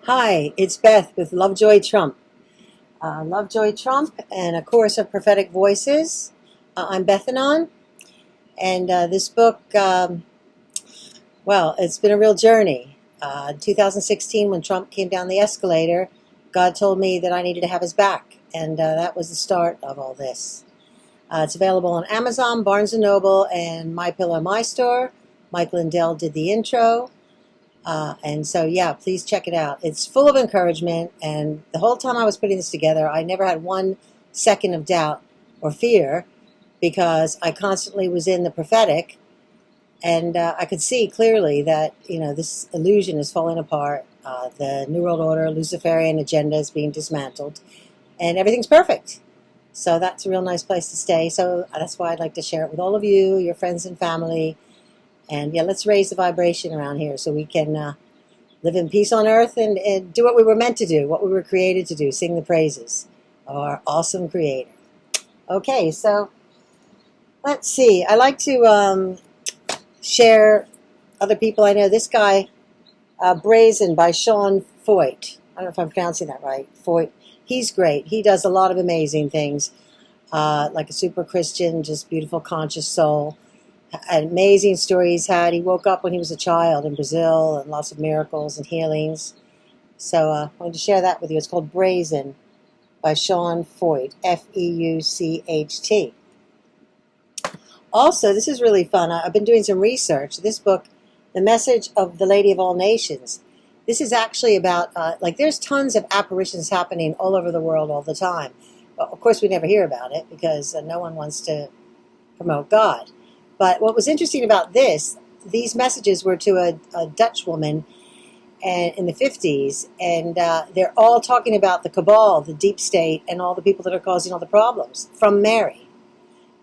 Hi, it's Beth with Lovejoy Trump. Lovejoy Trump and a Chorus of Prophetic Voices. I'm Beth Anon, and this book, it's been a real journey. In 2016, when Trump came down the escalator, God told me that I needed to have his back, and that was the start of all this. It's available on Amazon, Barnes & Noble, and My Pillow, My Store. Mike Lindell did the intro. Please check it out. It's full of encouragement, and the whole time I was putting this together, I never had 1 second of doubt or fear because I constantly was in the prophetic, and I could see clearly that, this illusion is falling apart. The New World Order, Luciferian agenda is being dismantled, and everything's perfect. So that's a real nice place to stay. So that's why I'd like to share it with all of you, your friends and family. And let's raise the vibration around here so we can live in peace on earth and do what we were meant to do, what we were created to do, sing the praises of our awesome Creator. Okay, so let's see. I like to share other people I know. This guy, Brazen by Sean Feucht. I don't know if I'm pronouncing that right. Feucht. He's great. He does a lot of amazing things, like a super Christian, just beautiful, conscious soul. An amazing story he's had. He woke up when he was a child in Brazil and lots of miracles and healings. So I wanted to share that with you. It's called Brazen by Sean Feucht, Feucht. Also, this is really fun. I've been doing some research. This book, The Message of the Lady of All Nations, this is actually about, there's tons of apparitions happening all over the world all the time. But of course, we never hear about it because no one wants to promote God. But what was interesting about these messages were to a Dutch woman in the 50s, and they're all talking about the cabal, the deep state, and all the people that are causing all the problems from Mary.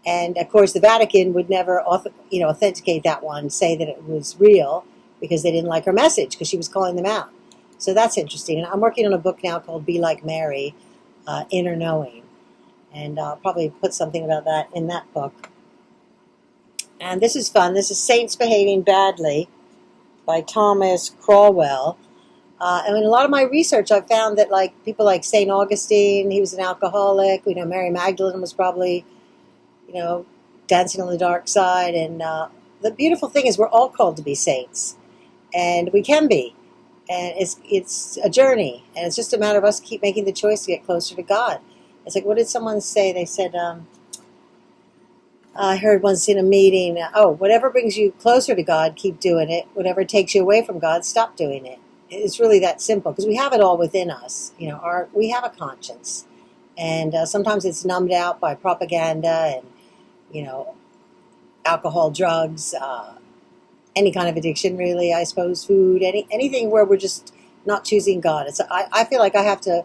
And, of course, the Vatican would never authenticate that one, say that it was real, because they didn't like her message, because she was calling them out. So that's interesting. And I'm working on a book now called Be Like Mary, Inner Knowing. And I'll probably put something about that in that book. And this is fun. This is Saints Behaving Badly by Thomas Cromwell. And in a lot of my research, I've found that people like St. Augustine, he was an alcoholic. We know Mary Magdalene was probably, dancing on the dark side. And the beautiful thing is we're all called to be saints. And we can be. And it's a journey. And it's just a matter of us keep making the choice to get closer to God. It's like, what did someone say? They said... I heard once in a meeting, whatever brings you closer to God, keep doing it. Whatever takes you away from God, stop doing it. It's really that simple because we have it all within us. We have a conscience. And sometimes it's numbed out by propaganda and, alcohol, drugs, any kind of addiction, really, I suppose, food, anything where we're just not choosing God. I feel like I have to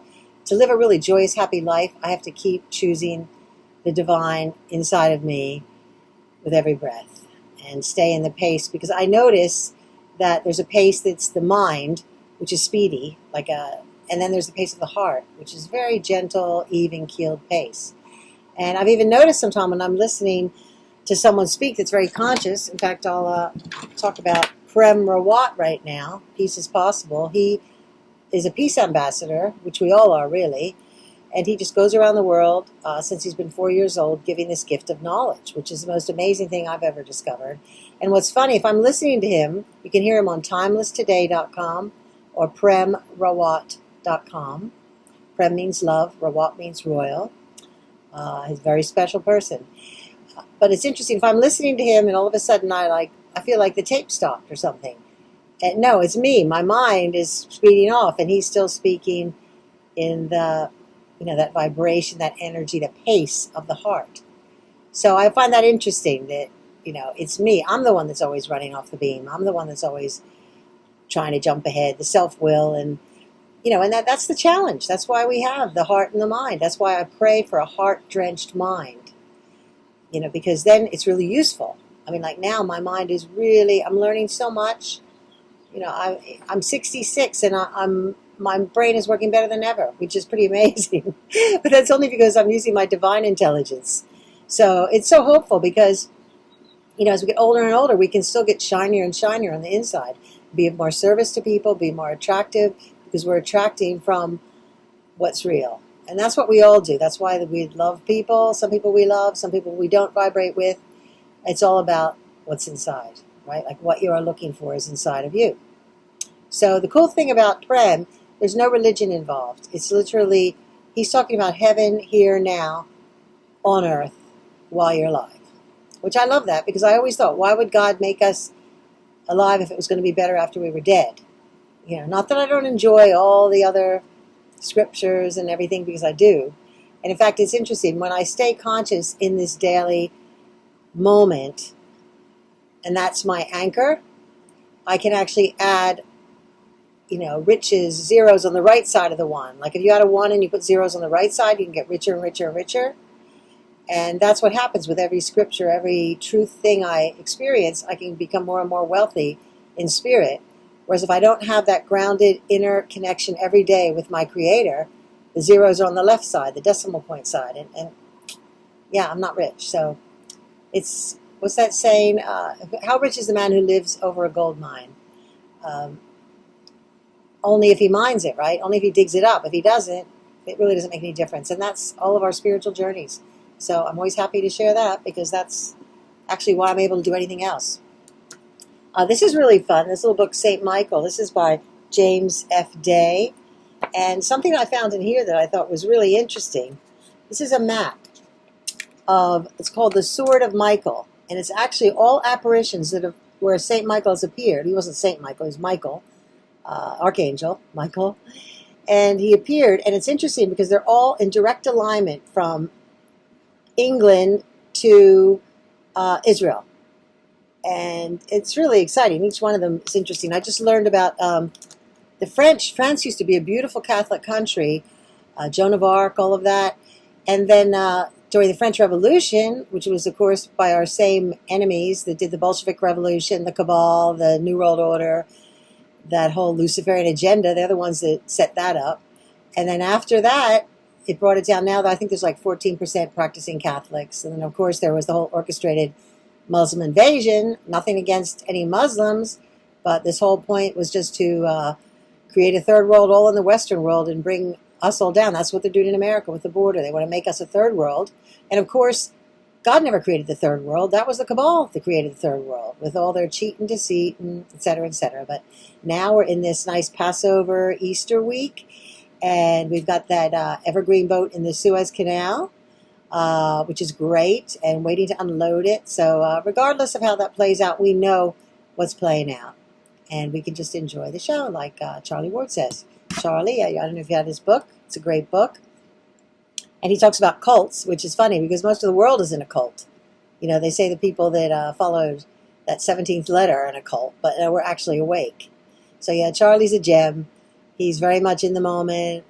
live a really joyous, happy life, I have to keep choosing the divine inside of me with every breath and stay in the pace, because I notice that there's a pace that's the mind, which is speedy, and then there's the pace of the heart, which is very gentle, even-keeled pace. And I've even noticed sometimes when I'm listening to someone speak that's very conscious, in fact, I'll talk about Prem Rawat right now, Peace is Possible. He is a peace ambassador, which we all are, really. And he just goes around the world since he's been 4 years old giving this gift of knowledge, which is the most amazing thing I've ever discovered. And what's funny, if I'm listening to him, you can hear him on timelesstoday.com or premrawat.com. Prem means love, Rawat means royal. He's a very special person. But it's interesting, if I'm listening to him and all of a sudden I feel like the tape stopped or something. And no, it's me. My mind is speeding off and he's still speaking in the... that vibration, that energy, the pace of the heart. So I find that interesting that, it's me. I'm the one that's always running off the beam. I'm the one that's always trying to jump ahead, the self-will. And, and that's the challenge. That's why we have the heart and the mind. That's why I pray for a heart-drenched mind, because then it's really useful. Now my mind is really, I'm learning so much. I'm 66 and my brain is working better than ever, which is pretty amazing. But that's only because I'm using my divine intelligence. So it's so hopeful because, as we get older and older, we can still get shinier and shinier on the inside. Be of more service to people, be more attractive, because we're attracting from what's real. And that's what we all do. That's why we love people. Some people we love, some people we don't vibrate with. It's all about what's inside, right? Like what you are looking for is inside of you. So the cool thing about Prem, there's no religion involved. It's literally, he's talking about heaven here now on earth while you're alive. Which I love that, because I always thought, why would God make us alive if it was going to be better after we were dead? You know, not that I don't enjoy all the other scriptures and everything, because I do. And in fact, it's interesting, when I stay conscious in this daily moment, and that's my anchor, I can actually add, you know, riches, zeros on the right side of the one. Like if you had a 1 and you put zeros on the right side, you can get richer and richer and richer. And that's what happens with every scripture, every truth thing I experience. I can become more and more wealthy in spirit. Whereas if I don't have that grounded inner connection every day with my Creator, the zeros are on the left side, the decimal point side. And yeah, I'm not rich. So it's, what's that saying? How rich is the man who lives over a gold mine? Only if he mines it, right? Only if he digs it up. If he doesn't, it really doesn't make any difference. And that's all of our spiritual journeys. So I'm always happy to share that, because that's actually why I'm able to do anything else. This is really fun. This little book, St. Michael. This is by James F. Day. And something I found in here that I thought was really interesting. This is a map of, it's called the Sword of Michael. And it's actually all apparitions that have, where St. Michael has appeared. He wasn't St. Michael, he was Michael, Archangel Michael. And he appeared, and it's interesting because they're all in direct alignment from England to Israel. And it's really exciting. Each one of them is interesting. I just learned about the French. France used to be a beautiful Catholic country, Joan of Arc, all of that. And then during the French Revolution, which was, of course, by our same enemies that did the Bolshevik Revolution, the Cabal, the New World Order, that whole Luciferian agenda, they're the ones that set that up. And then after that, it brought it down. Now that I think there's like 14% practicing Catholics. And then, of course, there was the whole orchestrated Muslim invasion. Nothing against any Muslims, but this whole point was just to create a third world all in the Western world and bring us all down. That's what they're doing in America with the border. They want to make us a third world. And, of course, God never created the third world. That was the Cabal that created the third world with all their cheat and deceit and et cetera, et cetera. But now we're in this nice Passover Easter week. And we've got that evergreen boat in the Suez Canal, which is great, and waiting to unload it. So regardless of how that plays out, we know what's playing out. And we can just enjoy the show, like Charlie Ward says. Charlie, I don't know if you had his book. It's a great book. And he talks about cults, which is funny because most of the world is in a cult. You know, they say the people that followed that 17th letter are in a cult, but we're actually awake. So yeah, Charlie's a gem. He's very much in the moment,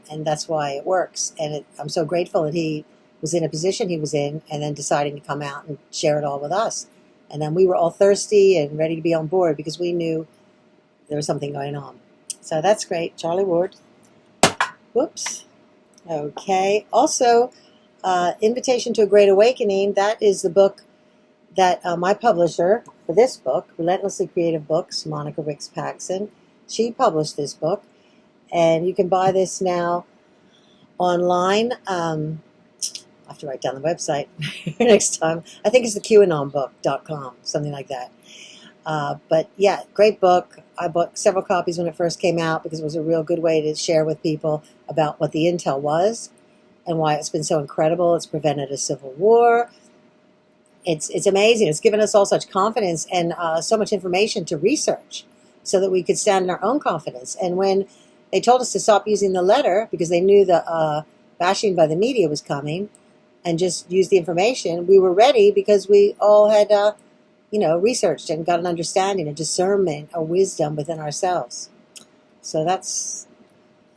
and that's why it works. And I'm so grateful that he was in a position he was in and then deciding to come out and share it all with us. And then we were all thirsty and ready to be on board because we knew there was something going on. So that's great. Charlie Ward. Whoops. Okay. Also, Invitation to a Great Awakening. That is the book that my publisher for this book, Relentlessly Creative Books, Monica Wicks Paxson, she published this book, and you can buy this now online. I have to write down the website next time. I think it's the QAnonbook.com, something like that. But yeah, great book. I bought several copies when it first came out because it was a real good way to share with people about what the intel was and why it's been so incredible. It's prevented a civil war. It's amazing. It's given us all such confidence and so much information to research, so that we could stand in our own confidence. And when they told us to stop using the letter because they knew the bashing by the media was coming, and just use the information, we were ready because we all had, researched and got an understanding, a discernment, a wisdom within ourselves. So that's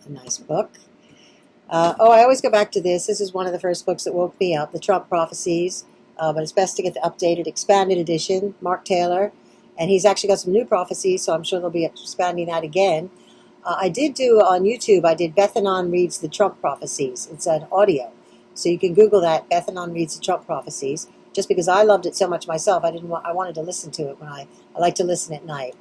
a nice book. I always go back to this. This is one of the first books that woke me up, The Trump Prophecies. But it's best to get the updated, expanded edition, Mark Taylor. And he's actually got some new prophecies, so I'm sure they'll be expanding that again. I did do on YouTube, I did Beth Annan Reads the Trump Prophecies. It's an audio. So you can Google that, Beth Annan Reads the Trump Prophecies. Just because I loved it so much myself, I wanted to listen to it when I like to listen at night.